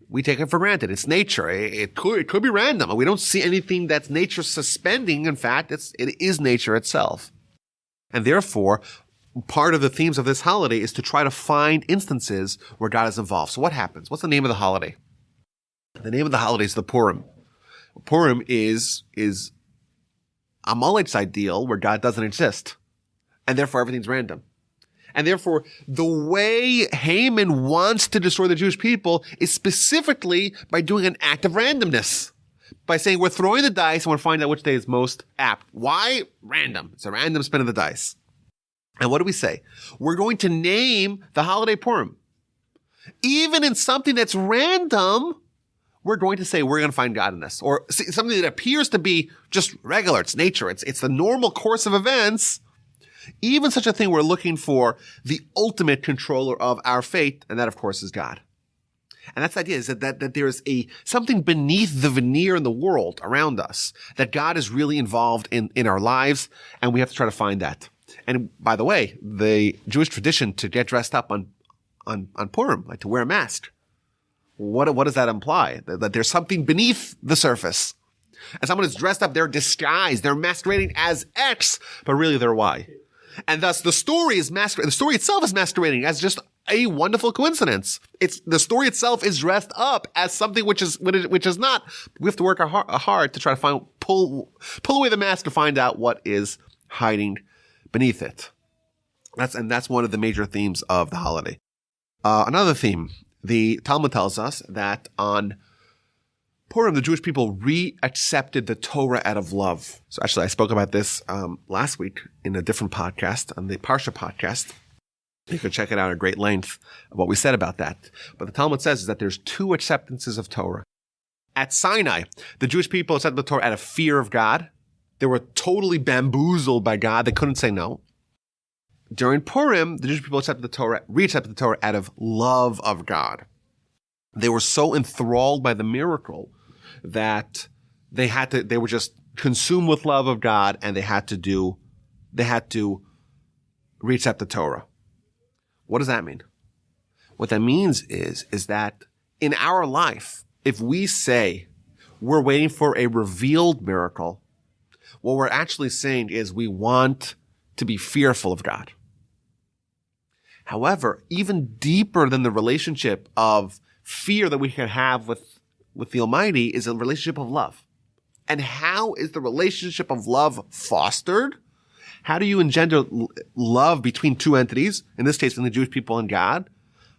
we take it for granted. It's nature. It could be random. We don't see anything that's nature suspending. In fact, it is nature itself. And therefore, part of the themes of this holiday is to try to find instances where God is involved. So what happens? What's the name of the holiday? The name of the holiday is the Purim. Purim is Amalek's ideal where God doesn't exist. And therefore everything's random. And therefore, the way Haman wants to destroy the Jewish people is specifically by doing an act of randomness. By saying we're throwing the dice and we're finding out which day is most apt. Why? Random. It's a random spin of the dice. And what do we say? We're going to name the holiday Purim. Even in something that's random, we're going to say we're going to find God in this. Or something that appears to be just regular. It's nature. It's the normal course of events. Even such a thing, we're looking for the ultimate controller of our fate, and that, of course, is God. And that's the idea, is that there is something beneath the veneer in the world around us, that God is really involved in our lives, and we have to try to find that. And by the way, the Jewish tradition to get dressed up on Purim, like to wear a mask, what does that imply? That there's something beneath the surface. And someone is dressed up, they're disguised, they're masquerading as X, but really they're Y. And thus the story itself is masquerading as just a wonderful coincidence. The story itself is dressed up as something which is not. We have to work hard to try to pull away the mask to find out what is hiding beneath it. That's one of the major themes of the holiday. Another theme, the Talmud tells us that on Purim, the Jewish people reaccepted the Torah out of love. So actually, I spoke about this last week in a different podcast, on the Parsha podcast. You can check it out at great length, what we said about that. But the Talmud says is that there's two acceptances of Torah. At Sinai, the Jewish people accepted the Torah out of fear of God. They were totally bamboozled by God. They couldn't say no. During Purim, the Jewish people reaccepted the Torah out of love of God. They were so enthralled by the miracle that they were just consumed with love of God, and they had to reaccept the Torah. What does that mean? What that means is that in our life, if we say we're waiting for a revealed miracle, what we're actually saying is we want to be fearful of God. However, even deeper than the relationship of fear that we can have with the Almighty is a relationship of love. And how is the relationship of love fostered? How do you engender love between two entities, in this case, between the Jewish people and God?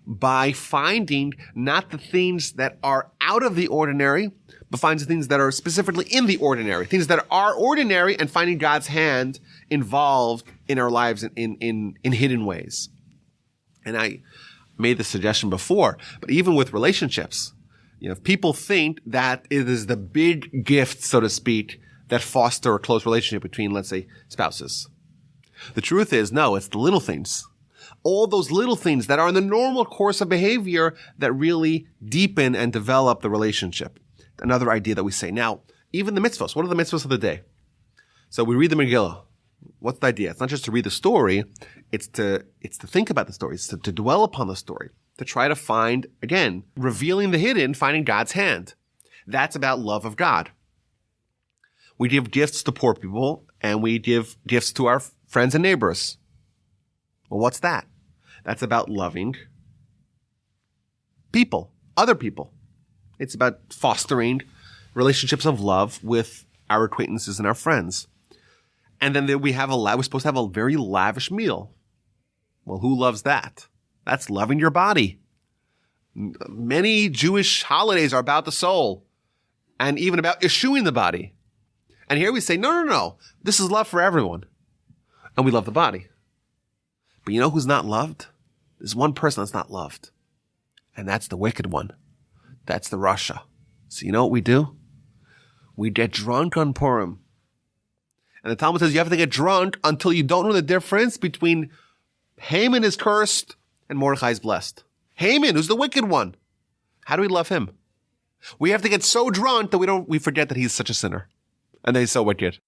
By finding not the things that are out of the ordinary, but finds the things that are specifically in the ordinary, things that are ordinary, and finding God's hand involved in our lives in hidden ways. And I made this suggestion before, but even with relationships, people think that it is the big gift, so to speak, that foster a close relationship between, let's say, spouses. The truth is, no, it's the little things. all those little things that are in the normal course of behavior that really deepen and develop the relationship. Another idea that we say. Now, even the mitzvahs. What are the mitzvahs of the day? So we read the Megillah. What's the idea? It's not just to read the story. It's to think about the story. It's to dwell upon the story. To try to find, again, revealing the hidden, finding God's hand. That's about love of God. We give gifts to poor people, and we give gifts to our friends and neighbors. Well, what's that? That's about loving people, other people. It's about fostering relationships of love with our acquaintances and our friends. And then we're supposed to have a very lavish meal. Well, who loves that? That's loving your body. Many Jewish holidays are about the soul and even about eschewing the body. And here we say, no. This is love for everyone. And we love the body. But you know who's not loved? There's one person that's not loved. And that's the wicked one. That's the Rasha. So you know what we do? We get drunk on Purim. And the Talmud says you have to get drunk until you don't know the difference between Haman is cursed and Mordechai is blessed. Haman, who's the wicked one. How do we love him? We have to get so drunk that we forget that he's such a sinner. And that he's so wicked.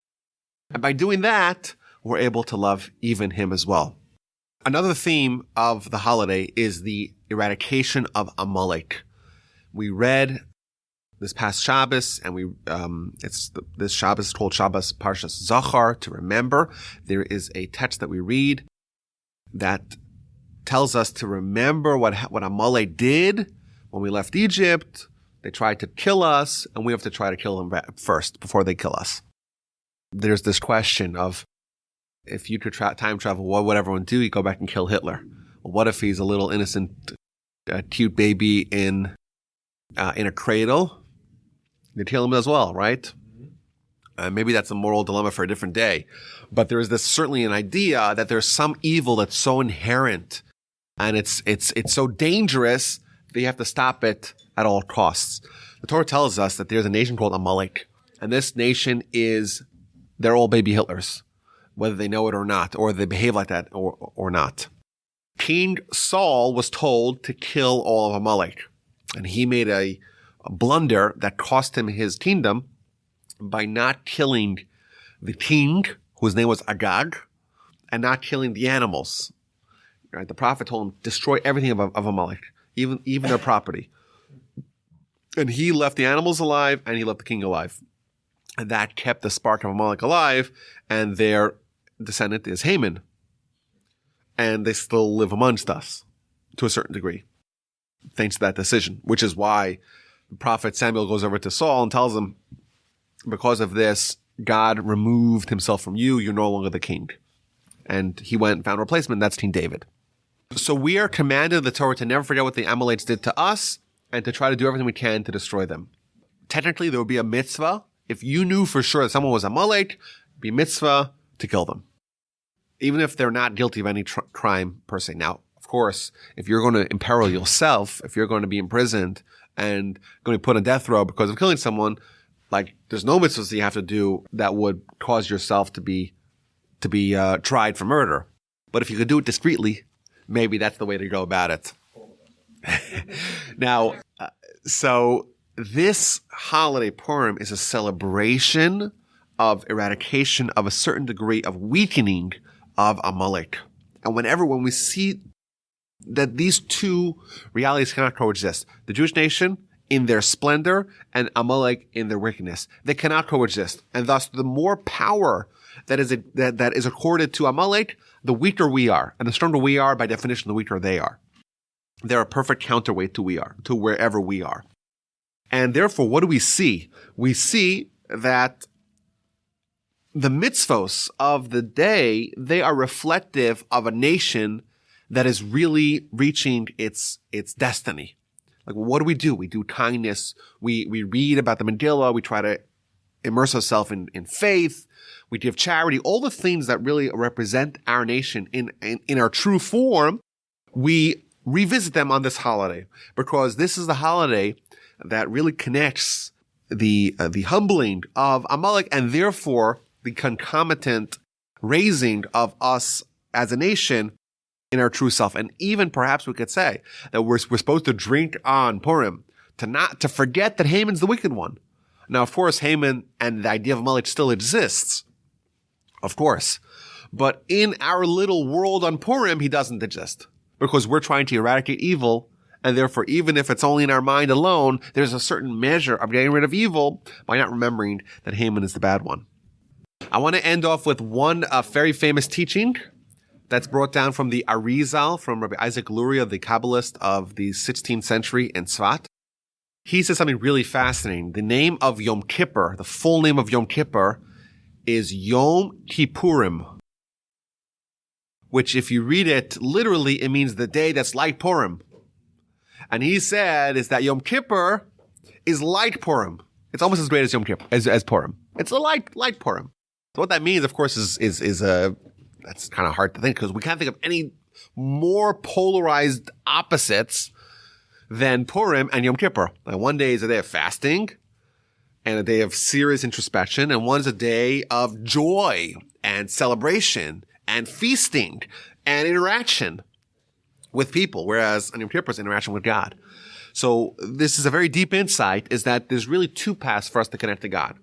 And by doing that, we're able to love even him as well. Another theme of the holiday is the eradication of Amalek. We read this past Shabbos, and this Shabbos is called Shabbos Parshas Zachar, to remember. There is a text that we read that tells us to remember what Amalek did when we left Egypt. They tried to kill us, and we have to try to kill them first before they kill us. There's this question of, if you could time travel, what would everyone do? You go back and kill Hitler. Well, what if he's a little innocent, cute baby in a cradle? They kill him as well, right? Maybe that's a moral dilemma for a different day. But there is certainly an idea that there's some evil that's so inherent, and it's so dangerous that you have to stop it at all costs. The Torah tells us that there's a nation called Amalek, and this nation they're all baby Hitlers, whether they know it or not, or they behave like that or not. King Saul was told to kill all of Amalek, and he made a blunder that cost him his kingdom by not killing the king, whose name was Agag, and not killing the animals. Right? The prophet told him, destroy everything of Amalek, even their property. And he left the animals alive, and he left the king alive. And that kept the spark of Amalek alive, and their descendant is Haman. And they still live amongst us to a certain degree, thanks to that decision, which is why the prophet Samuel goes over to Saul and tells him, because of this, God removed himself from you. You're no longer the king. And he went and found a replacement. That's King David. So we are commanded in the Torah to never forget what the Amalekites did to us and to try to do everything we can to destroy them. Technically, there would be a mitzvah. If you knew for sure that someone was Amalek, it'd be a mitzvah to kill them, even if they're not guilty of any crime per se. Now, of course, if you're going to imperil yourself, if you're going to be imprisoned and going to be put on death row because of killing someone, there's no mitzvahs that you have to do that would cause yourself to be tried for murder. But if you could do it discreetly, maybe that's the way to go about it. Now, so this holiday, Purim, is a celebration of eradication of a certain degree of weakening of Amalek. And when we see that these two realities cannot coexist, the Jewish nation in their splendor and Amalek in their wickedness, they cannot coexist. And thus, the more power that is accorded to Amalek, the weaker we are. And the stronger we are, by definition, the weaker they are. They're a perfect counterweight to wherever we are. And therefore, what do we see? We see that the mitzvos of the day, they are reflective of a nation that is really reaching its destiny. What do? We do kindness. We read about the Megillah. We try to immerse ourselves in faith. We give charity. All the things that really represent our nation in our true form, we revisit them on this holiday, because this is the holiday that really connects the humbling of Amalek, and therefore the concomitant raising of us as a nation in our true self. And even perhaps we could say that we're supposed to drink on Purim to forget that Haman's the wicked one. Now, of course, Haman and the idea of Amalek still exists. Of course. But in our little world on Purim, he doesn't exist because we're trying to eradicate evil. And therefore, even if it's only in our mind alone, there's a certain measure of getting rid of evil by not remembering that Haman is the bad one. I want to end off with one very famous teaching that's brought down from the Arizal, from Rabbi Isaac Luria, the Kabbalist of the 16th century in Tzfat. He says something really fascinating. The name of Yom Kippur, the full name of Yom Kippur, is Yom Kippurim, which if you read it literally, it means the day that's like Purim. And he said is that Yom Kippur is like Purim. It's almost as great as Yom Kippur, as Purim. It's a like Purim. So what that means, of course, is that's kind of hard to think because we can't think of any more polarized opposites than Purim and Yom Kippur. Like one day is a day of fasting and a day of serious introspection, and one's a day of joy and celebration and feasting and interaction with people, whereas on Yom Kippur is interaction with God. So this is a very deep insight, is that there's really two paths for us to connect to God.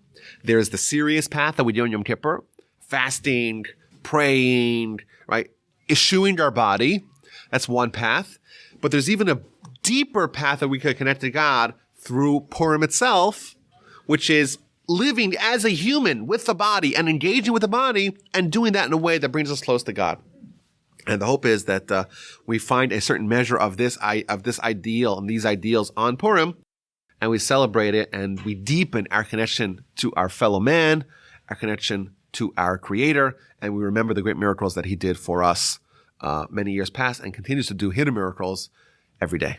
There's the serious path that we do on Yom Kippur, fasting, praying, right? Eschewing our body. That's one path. But there's even a deeper path that we could connect to God through Purim itself, which is living as a human with the body and engaging with the body and doing that in a way that brings us close to God. And the hope is that we find a certain measure of this ideal and these ideals on Purim, and we celebrate it and we deepen our connection to our fellow man, our connection to our Creator, and we remember the great miracles that He did for us many years past and continues to do hidden miracles every day.